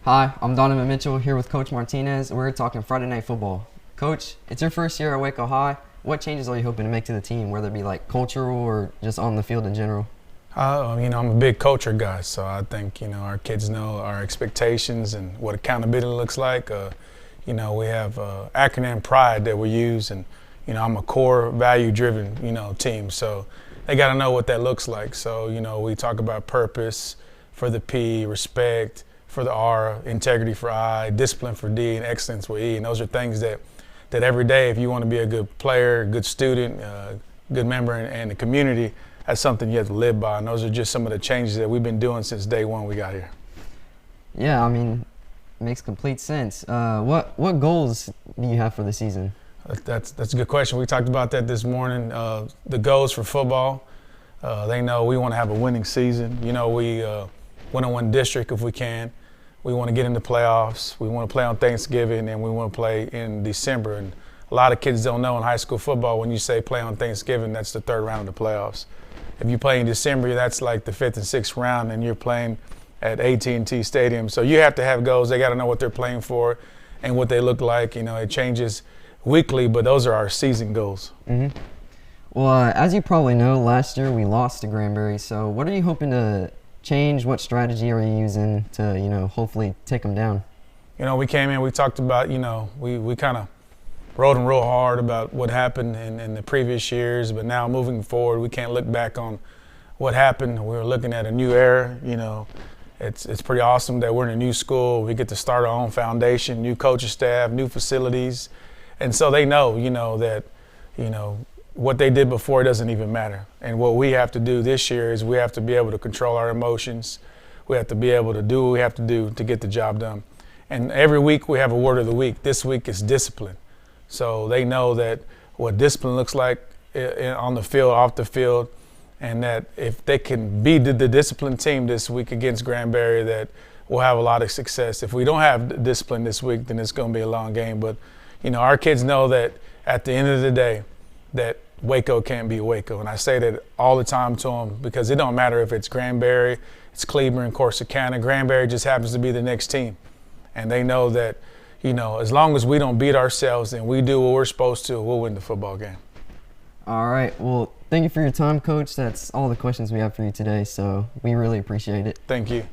Hi, I'm Donovan Mitchell here with Coach Martinez. We're talking Friday Night Football. Coach, it's your first year at Waco High. What changes are you hoping to make to the team, whether it be like cultural or just on the field in general? I'm a big culture guy, so I think, our kids know our expectations and what accountability looks like. We have acronym PRIDE that we use, and, I'm a core value-driven, team, so they got to know what that looks like. So, we talk about purpose for the P, respect for the R, integrity for I, discipline for D, and excellence for E, and those are things that every day, if you want to be a good player, good student, good member in the community, that's something you have to live by, and those are just some of the changes that we've been doing since day one we got here. Yeah, it makes complete sense. What goals do you have for the season? That's a good question. We talked about that this morning. The goals for football, they know we want to have a winning season. We want to win district if we can. We want to get into playoffs. We want to play on Thanksgiving, and we want to play in December. And a lot of kids don't know in high school football, when you say play on Thanksgiving, that's the third round of the playoffs. If you play in December, that's like the fifth and sixth round, and you're playing at AT&T Stadium. So you have to have goals. They got to know what they're playing for and what they look like. It changes weekly, but those are our season goals. Mm-hmm. Well, as you probably know, last year we lost to Granbury. So what are you hoping to change? What strategy are you using to, hopefully take them down? We came in, we talked about, we kind of rode them real hard about what happened in the previous years, but now moving forward, we can't look back on what happened. We're looking at a new era. It's pretty awesome that we're in a new school. We get to start our own foundation, new coaching staff, new facilities. And so they know, that, what they did before doesn't even matter. And what we have to do this year is we have to be able to control our emotions. We have to be able to do what we have to do to get the job done. And every week we have a word of the week. This week is discipline. So they know that what discipline looks like on the field, off the field, and that if they can be the disciplined team this week against Granbury, that we'll have a lot of success. If we don't have discipline this week, then it's going to be a long game. But, our kids know that at the end of the day, that Waco can't be Waco. And I say that all the time to them, because it don't matter if it's Granbury, it's Cleveland, Corsicana. Granbury just happens to be the next team. And they know that, as long as we don't beat ourselves and we do what we're supposed to, we'll win the football game. All right. Well, thank you for your time, Coach. That's all the questions we have for you today, so we really appreciate it. Thank you.